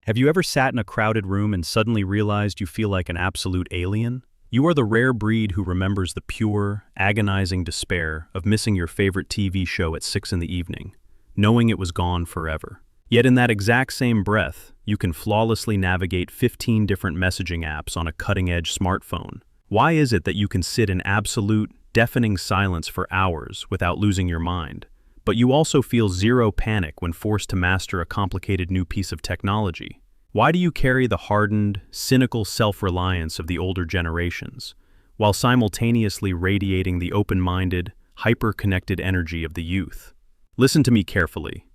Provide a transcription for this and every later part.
Have you ever sat in a crowded room and suddenly realized you feel like an absolute alien? You are the rare breed who remembers the pure, agonizing despair of missing your favorite TV show at 6 in the evening, knowing it was gone forever. Yet in that exact same breath, you can flawlessly navigate 15 different messaging apps on a cutting-edge smartphone. Why is it that you can sit in absolute, deafening silence for hours without losing your mind, but you also feel zero panic when forced to master a complicated new piece of technology? Why do you carry the hardened, cynical self-reliance of the older generations, while simultaneously radiating the open-minded, hyper-connected energy of the youth? Listen to me carefully.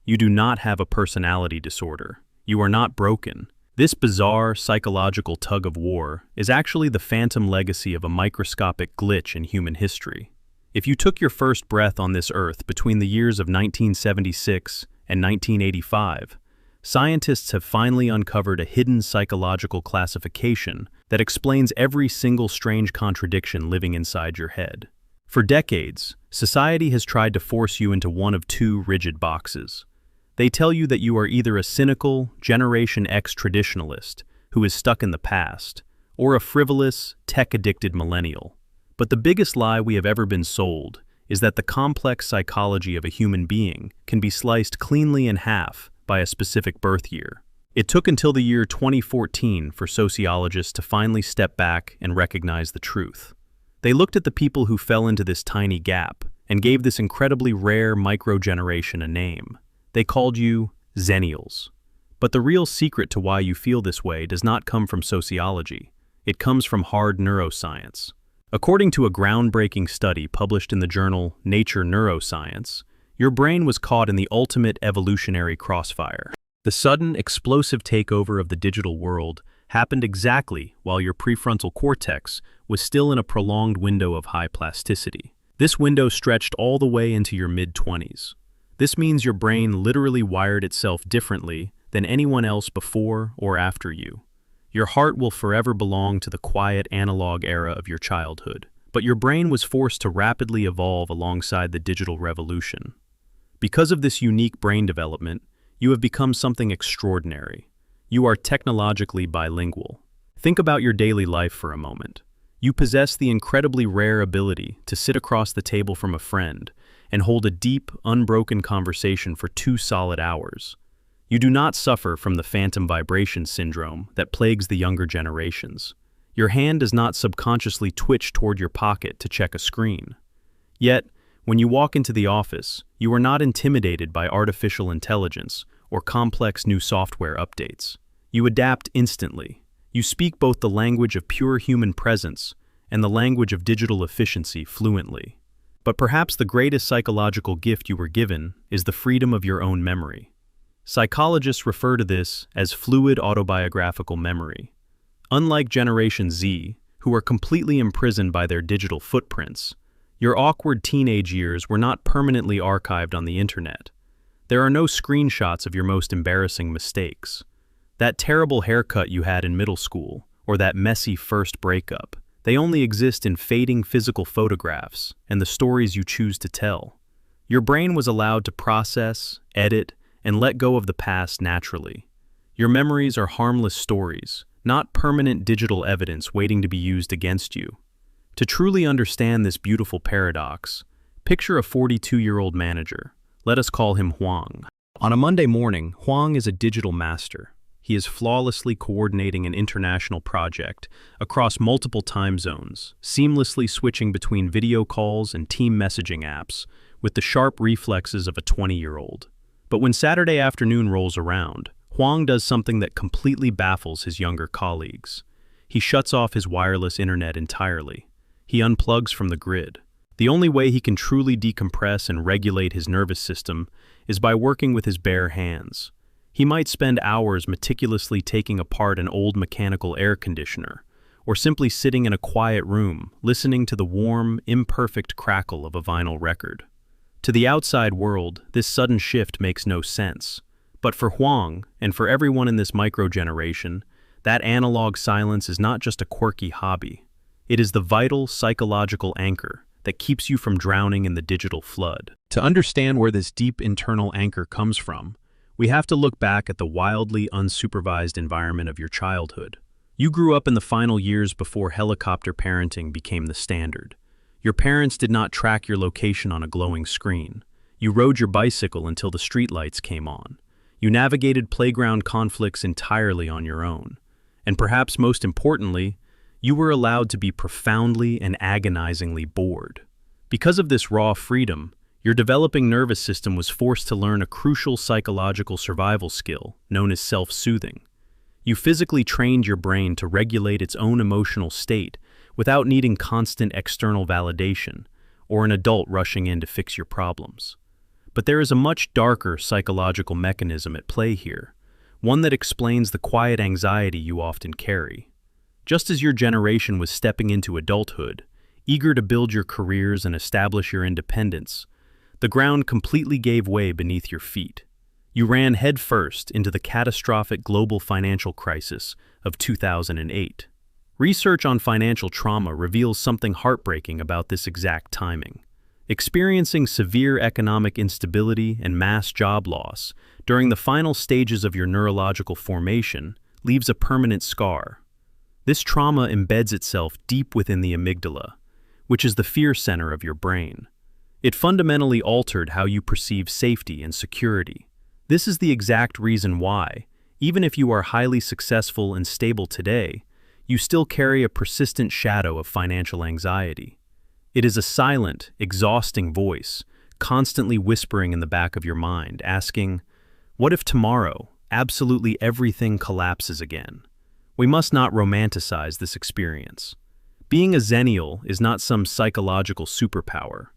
You do not have a personality disorder. You are not broken. This bizarre psychological tug-of-war is actually the phantom legacy of a microscopic glitch in human history. If you took your first breath on this earth between the years of 1976 and 1985, scientists have finally uncovered a hidden psychological classification that explains every single strange contradiction living inside your head. For decades, society has tried to force you into one of two rigid boxes. They tell you that you are either a cynical Generation X traditionalist who is stuck in the past, or a frivolous, tech-addicted millennial. But the biggest lie we have ever been sold is that the complex psychology of a human being can be sliced cleanly in half by a specific birth year. It took until the year 2014 for sociologists to finally step back and recognize the truth. They looked at the people who fell into this tiny gap and gave this incredibly rare microgeneration a name. They called you Xennials. But the real secret to why you feel this way does not come from sociology. It comes from hard neuroscience. According to a groundbreaking study published in the journal Nature Neuroscience, your brain was caught in the ultimate evolutionary crossfire. The sudden, explosive takeover of the digital world happened exactly while your prefrontal cortex was still in a prolonged window of high plasticity. This window stretched all the way into your mid-20s. This means your brain literally wired itself differently than anyone else before or after you. Your heart will forever belong to the quiet analog era of your childhood, but your brain was forced to rapidly evolve alongside the digital revolution. Because of this unique brain development, you have become something extraordinary. You are technologically bilingual. Think about your daily life for a moment. You possess the incredibly rare ability to sit across the table from a friend and hold a deep, unbroken conversation for 2 solid hours. You do not suffer from the phantom vibration syndrome that plagues the younger generations. Your hand does not subconsciously twitch toward your pocket to check a screen. Yet, when you walk into the office, you are not intimidated by artificial intelligence or complex new software updates. You adapt instantly. You speak both the language of pure human presence and the language of digital efficiency fluently. But perhaps the greatest psychological gift you were given is the freedom of your own memory. Psychologists refer to this as fluid autobiographical memory. Unlike Generation Z, who are completely imprisoned by their digital footprints, your awkward teenage years were not permanently archived on the internet. There are no screenshots of your most embarrassing mistakes. That terrible haircut you had in middle school, or that messy first breakup, they only exist in fading physical photographs and the stories you choose to tell. Your brain was allowed to process, edit, and let go of the past naturally. Your memories are harmless stories, not permanent digital evidence waiting to be used against you. To truly understand this beautiful paradox, picture a 42-year-old manager. Let us call him Huang. On a Monday morning, Huang is a digital master. He is flawlessly coordinating an international project across multiple time zones, seamlessly switching between video calls and team messaging apps with the sharp reflexes of a 20-year-old. But when Saturday afternoon rolls around, Huang does something that completely baffles his younger colleagues. He shuts off his wireless internet entirely. He unplugs from the grid. The only way he can truly decompress and regulate his nervous system is by working with his bare hands. He might spend hours meticulously taking apart an old mechanical air conditioner, or simply sitting in a quiet room, listening to the warm, imperfect crackle of a vinyl record. To the outside world, this sudden shift makes no sense. But for Huang, and for everyone in this microgeneration, that analog silence is not just a quirky hobby. It is the vital psychological anchor that keeps you from drowning in the digital flood. To understand where this deep internal anchor comes from, we have to look back at the wildly unsupervised environment of your childhood. You grew up in the final years before helicopter parenting became the standard. Your parents did not track your location on a glowing screen. You rode your bicycle until the streetlights came on. You navigated playground conflicts entirely on your own. And perhaps most importantly, you were allowed to be profoundly and agonizingly bored. Because of this raw freedom, your developing nervous system was forced to learn a crucial psychological survival skill known as self-soothing. You physically trained your brain to regulate its own emotional state without needing constant external validation or an adult rushing in to fix your problems. But there is a much darker psychological mechanism at play here, one that explains the quiet anxiety you often carry. Just as your generation was stepping into adulthood, eager to build your careers and establish your independence, the ground completely gave way beneath your feet. You ran headfirst into the catastrophic global financial crisis of 2008. Research on financial trauma reveals something heartbreaking about this exact timing. Experiencing severe economic instability and mass job loss during the final stages of your neurological formation leaves a permanent scar. This trauma embeds itself deep within the amygdala, which is the fear center of your brain. It fundamentally altered how you perceive safety and security. This is the exact reason why, even if you are highly successful and stable today, you still carry a persistent shadow of financial anxiety. It is a silent, exhausting voice, constantly whispering in the back of your mind, asking, "What if tomorrow, absolutely everything collapses again?" We must not romanticize this experience. Being a Xennial is not some psychological superpower.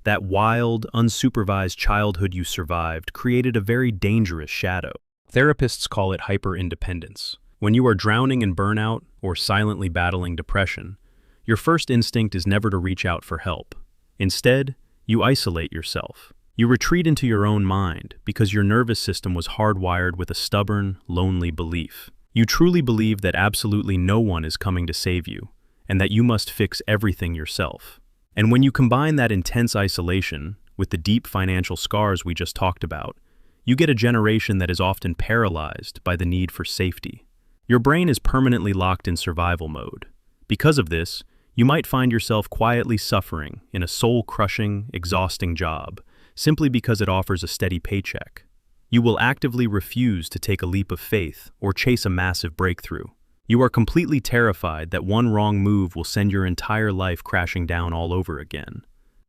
That wild, unsupervised childhood you survived created a very dangerous shadow. Therapists call it hyper-independence. When you are drowning in burnout or silently battling depression, your first instinct is never to reach out for help. Instead, you isolate yourself. You retreat into your own mind because your nervous system was hardwired with a stubborn, lonely belief. You truly believe that absolutely no one is coming to save you, and that you must fix everything yourself. And when you combine that intense isolation with the deep financial scars we just talked about, you get a generation that is often paralyzed by the need for safety. Your brain is permanently locked in survival mode. Because of this, you might find yourself quietly suffering in a soul-crushing, exhausting job, simply because it offers a steady paycheck. You will actively refuse to take a leap of faith or chase a massive breakthrough. You are completely terrified that one wrong move will send your entire life crashing down all over again.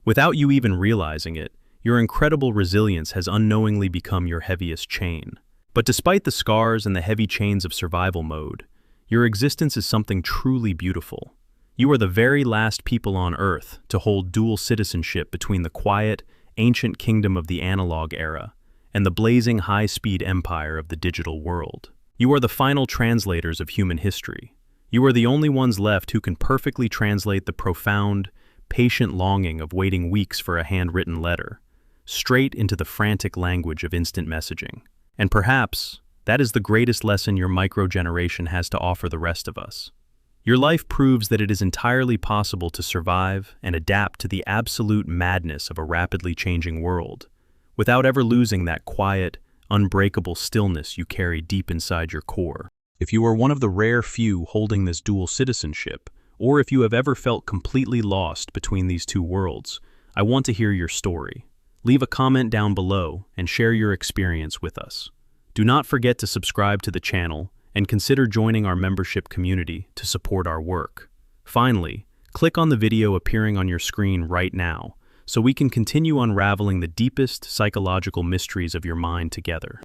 Without you even realizing it, your incredible resilience has unknowingly become your heaviest chain. But despite the scars and the heavy chains of survival mode, your existence is something truly beautiful. You are the very last people on Earth to hold dual citizenship between the quiet, ancient kingdom of the analog era and the blazing high-speed empire of the digital world. You are the final translators of human history. You are the only ones left who can perfectly translate the profound, patient longing of waiting weeks for a handwritten letter, straight into the frantic language of instant messaging. And perhaps, that is the greatest lesson your micro-generation has to offer the rest of us. Your life proves that it is entirely possible to survive and adapt to the absolute madness of a rapidly changing world, without ever losing that quiet, unbreakable stillness you carry deep inside your core. If you are one of the rare few holding this dual citizenship, or if you have ever felt completely lost between these two worlds, I want to hear your story. Leave a comment down below and share your experience with us. Do not forget to subscribe to the channel and consider joining our membership community to support our work. Finally, click on the video appearing on your screen right now so we can continue unraveling the deepest psychological mysteries of your mind together.